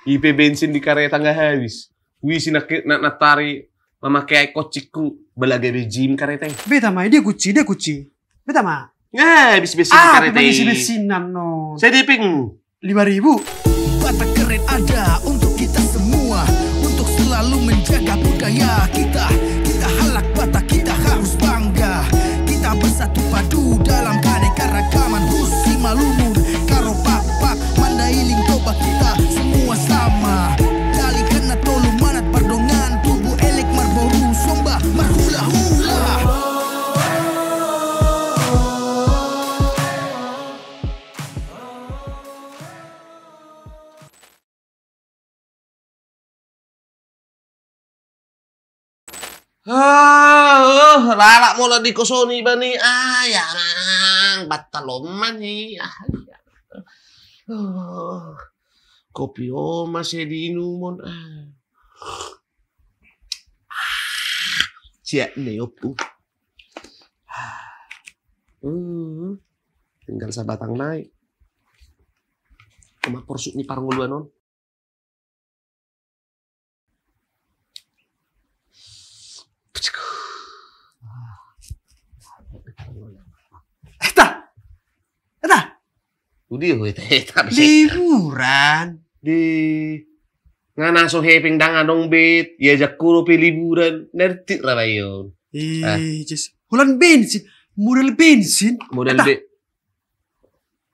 IP bensin di kereta nggak habis. Wisi nak natari memakai kociku belaga rejim kereta. Beta mah dia kuci. Beta mah. Nggak habis bensin di kereta. Besinan no. Saya diping 5.000. Batak keren ada untuk kita semua, untuk selalu menjaga budaya kita. Kita halak Batak, kita harus bangga. Kita bersatu padu dalam keanekaragaman. Husi Malumun, Karo Pak, Mandailing, Toba, kita semua sama. Dali kena tolu manat pardongan, tubuh elek marboru somba marhula-hula. Lalak mula di kosoni bani ayang bataloman nih. Kopi masih diinumon. Siap nih opu. Tinggal sabatang naik. Cuma porsuk nih paranguluan non. Udi Liburan. Di ngana so heping danganong bet ya jakuro pe liburan nerti lah bayon. Hulan bensin, model bensin. Model bet.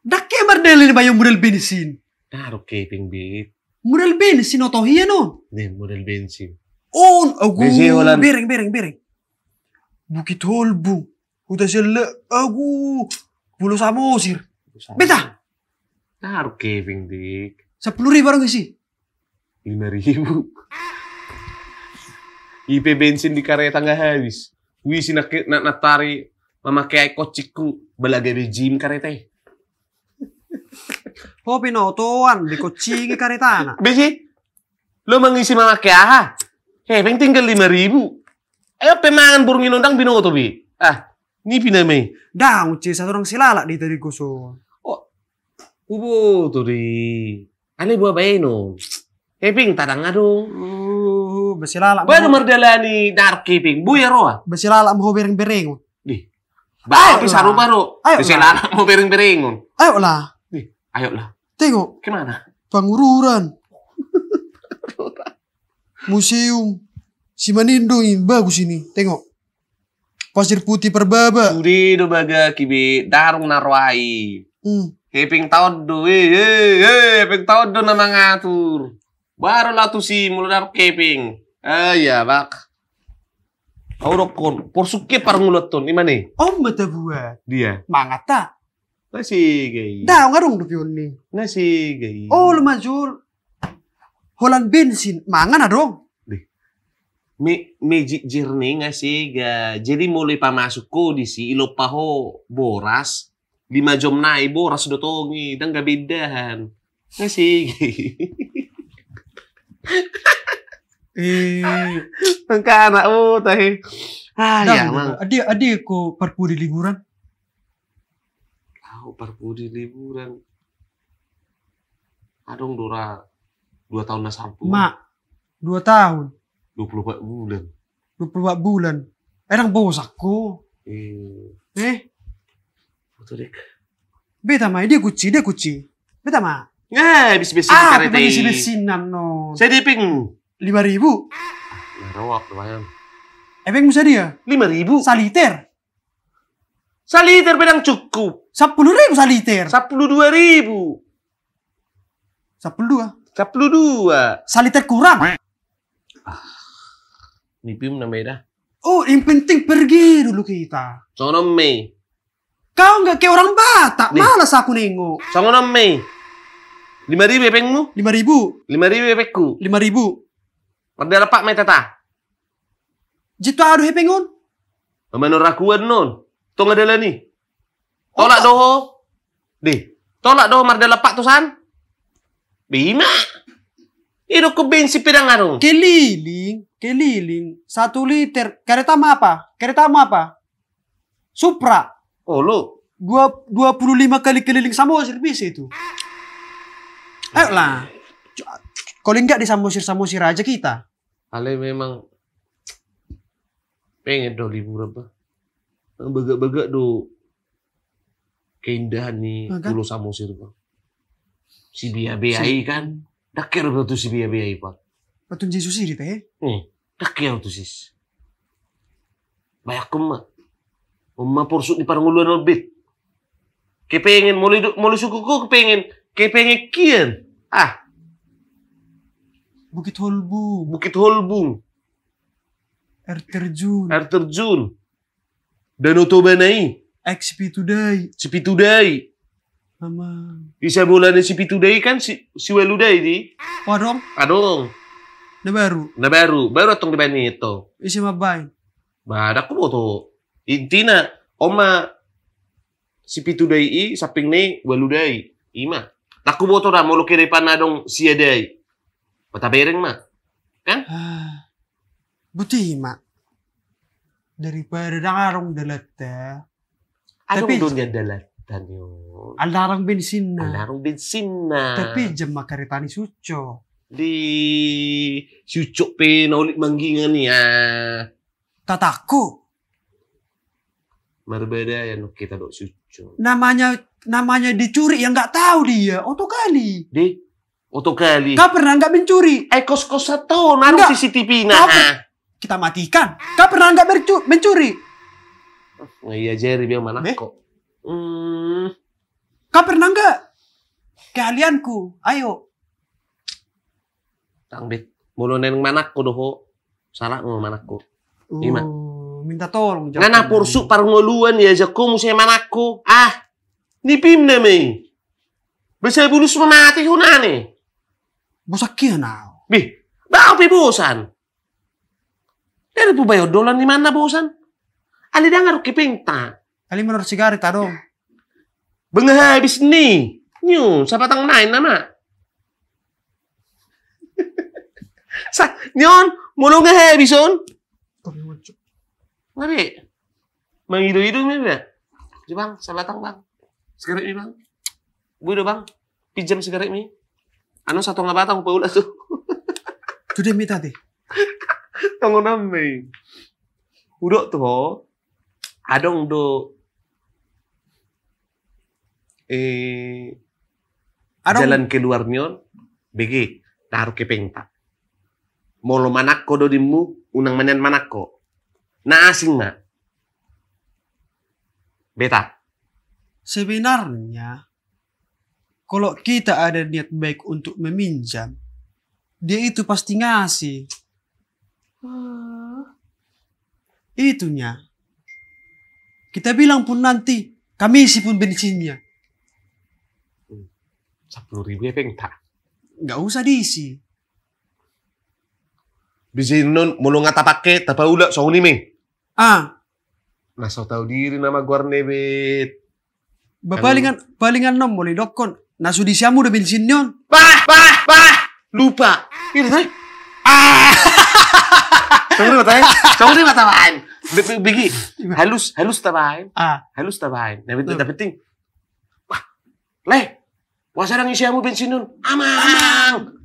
Dak mardel bayo model bensin. Taruh keping bet. Model bensin otohia no. Nih model bensin. Oh, agu. Bereng. Bukit Holbu. Udah sele agu. Pulau Samosir. Beta. Taruh keping dik. 10.000 orang sih. 5.000. IP bensin di kereta nggak habis. Wisi nak natari memakai kociku belaga rejim kereta. Oh pinotoan di kucing kereta anak. Besi, lo mengisi memakai aha? Hepeng tinggal 5.000. Ayo pemangan burung inondang binoto bi. Ini piname. Dah uci satu orang silala di tadi koso. Ubo tuh di. Ale buah baino. Keping tadang adong. Besilala. Baru merdalani dar keping. Buya roa. Besilala mau bereng-bereng. Di. Baik saru baru. Besilala mau bereng-bereng. Ayo lah. Di. Ayo lah. Tengok. Kemana? Pangururan. Museum. Simanindo ini bagus ini. Tengok. Pasir Putih Perbaba. Sudi do baga kibi darung narwai. Heping tahun do, heping tahun do nama ngatur. Baru lah tuh si mulai keping. Ya bak. Aurokon, porsuknya parmulat ton, di mana? Mata buat. Dia. Mangata. Nasi gay. Dah ngarung do pion ni. Nasi gay. Lumajul. Holan bensin, mangan dong. Magic journey ngasih ga. Jadi mulai pamasuk ko di si ilopaho boras. 5 jam naik boras do tongi dan gak bedahan. Ngasih. Tengkana tahe. Ya mang. Adik ko parpu di liburan. Parpu di liburan. Adong dora 2 tahun na sampu. Mak, 2 tahun. 24 bulan. 24 bulan. Erang bosak ko. Betul dek. Beta mah dia kuci. Beta mah. Nggak habis bensin di kereta. Besinan no. Saya diping 5.000. Narawak lumayan. Ebeng musa dia. 5.000. Saliter. Saliter pedang cukup. 10.000 saliter. 12.000. 12. Saliter kurang. Nipim na beda. Yang penting pergi dulu kita. Sono Mei. Kau nggak kayak orang Batak. Malas aku nengok. Sono Mei. 5.000 epengmu? 5.000. 5.000 epekku. 5.000. Perdana pak metata. Jitu aduh hepengon. Menurut rakuan non. Tong adalah nih. Tolak doho. Tolak doho mardala pak tusan. Bima. Itu ke bensin pedang arung. Keliling. 1 liter. Kereta apa? Supra. Oh lo. 25 kali keliling Samosir bisa itu. Ayo lah. Kalau enggak disamosir-samosir aja kita. Ale memang pengen do liburan Pak. Begak-begak do keindahan nih Pulau Samosir Pak. Si Bia-Biai kan. Dakir betul si Bia-Biai Pak. Betul Yesus ini teh. Dakir tuh sis. Banyak kemak. Umma porsuk di paranguluan lebih. Kepengen mulai sukuku kepengen kian. Bukit Holbung. Air terjun. Danau Tobanai. Cipitudai. Mama. Bisa bulan Cipitudai kan si Waludai di. Adong. Na baru atong di bani itu. Isi mabay. Badak ko to. Intina oma Cipitudai saping ni Waludai. Ima. Taku boto ra molo kiri panadong siadai. Patabereng mah. Kan? Buti mak. Daripada nangarong dalata. Tapi doon yan dalatan yun. Alarang bensin na. Tapi jam makaritani suco. Di suco pe na ulit manggingan niya. Tatako. Marbeda yan kita do suco. Namanya dicuri yang nggak tahu dia. Otokali. Otokali. Kau pernah nggak mencuri? Kos-kos satu, naruh CCTV nah. Kita matikan. Kau pernah nggak mencuri? Iya Jerry biar mana kok. Kau pernah nggak? Keahlianku, ayo. Tangbit, mulu neng manakku doh. Salah mau manakku. Ima. Minta tolong. Ngana porsuk parngoluan ya jago musim manakku. Nipim nami. Bisa bulus mati hunane. Bosakia now. Bau pi bosan. Dari pu bayo dolan di mana bosan? Ali dengar kipinta. Ali menurut sigaret dong. Bengah habis nih. Nyu, siapa tang nain nama? Nyon, mulu nggak habis on? Ngari. Menghidu-hidu nih ya. Bang, sabatang bang. Sigaret ini bang. Budo bang. Pinjam sigaret ini. Anu satu nggak batang paula tuh. Sudah minta deh. Tunggu nami. Udah tuh. Adong do. Jalan keluar nyon. Begi. Taruh ke pengta. Molo manakko do dimu. Unang manyan manakko. Na asing na. Beta. Sebenarnya. Kalau kita ada niat baik untuk meminjam, dia itu pasti ngasih. Itunya. Kita bilang pun nanti, kami isi pun bensinnya. 10.000 ya pengta. Nggak usah diisi. Bisa nun, mulu ngata pake, tapa ula, so ni me. Nasa tahu diri nama guarnebet. Palingan nom, boleh dokon. Nasu di siamu udah bensin nyon. Lupa. Ini teh. Tunggu mata main. Begi. Halus tabain. Halus tabain. Tapi penting. Wah. Le. Wasarang isiamu bensin nyon. Amang.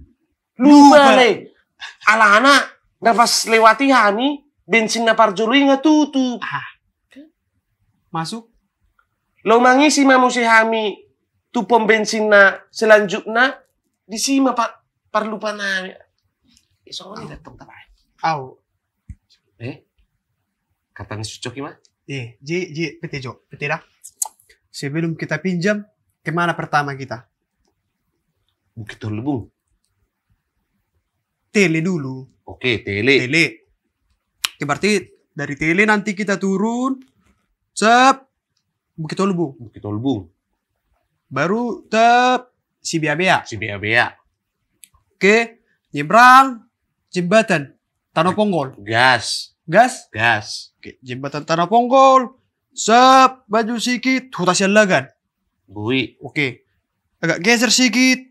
Lupa le. Alana. Nafas lewati hani. Bensin na parjului nga tutup. Masuk. Lo mangisi mamu si hami. Tu pom bensin na selanjutnya di sima parlupa na. Soalnya ni datang tabai. Kata ni sucok ima? Pete dah. Sebelum kita pinjam, kemana pertama kita? Bukit Holbung. Tele dulu. Oke, tele. Berarti dari tele nanti kita turun. Bukit Holbung. Baru si Bia-Bia. Oke, nyebrang jembatan Tanah Ponggol. Gas. Oke, jembatan Tanah Ponggol. Baju sikit, Hutasian Lagan. Bui. Oke. Agak geser sikit.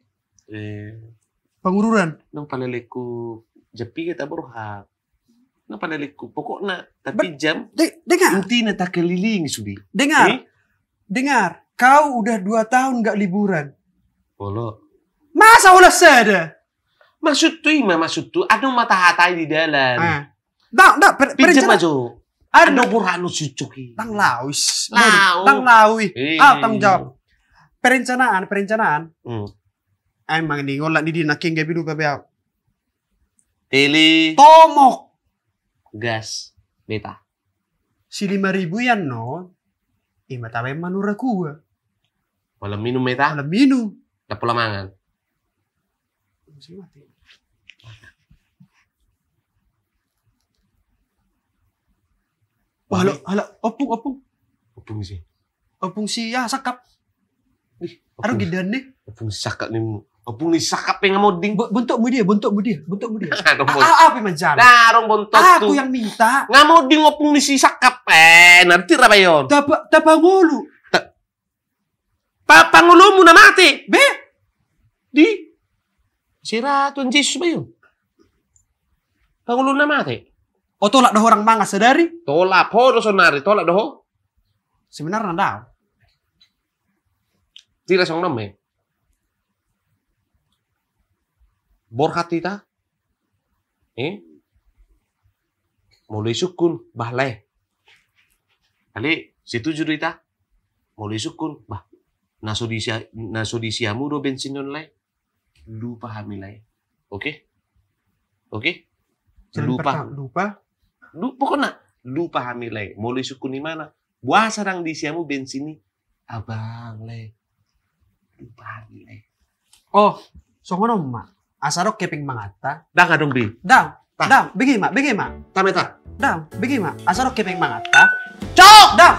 Pengururan. Nang paneliku jepi kita berhak. Nang paneliku pokoknya tapi jam. Dengar. Intinya tak keliling sudi. Dengar. Kau udah 2 tahun gak liburan. Polo. Masa ulah sada? Maksud tuh ada mata hatai di dalam. Dak, Pinjam perencana. aja. Ada burhanu sucuki. Tang lawis. Lau. Tang lawi. Tanggung jawab. Perencanaan. Emang ini ngolak di dina king gabi dupa beau. Tele. Tomok. Gas. Beta. Si 5.000 yan no. Ima tawe manura kuwa. Malam minum beta. Alam minum. Dah pula mangan. Halo, opung. Opung sih. Opung si ya sakap. Ih, Aduh gidan nih. Opung sakap nih. Opung ni sakap yang ngamuding. Bentukmu dia. Darong bontot. Apa macam? Darong bontot Aku tuh. yang minta. Ngamuding opung ni si sakap. Nanti apa yon? Tapangulu. Pangulumu na mati. Be. Di. Si Ratu Yesus ba yun? Pangulo na mati. O tolak dah orang manga sadari. Tolak po do sonari. Tolak do. Sebenarnya dah. Tira siyang nama eh. Borkat kita. Mulai sukun. Bahlay. Ali, setuju kita. Mulai sukun. Bah. Nasudisiamu do bensin yun lay. Lupa hamilay. Oke? Lupa. Pokoknya lupa hamilay. Mulai sukun di mana? Buasa rang disiamu bensin ni. Abang lay. Lupa hamilay. Oh, so ngono mak. Asarok keping mangata. Dah nggak dong bi? Dang, begi mak. Tameta. Dang, begi mak. Asarok keping mangata. Cok, dang.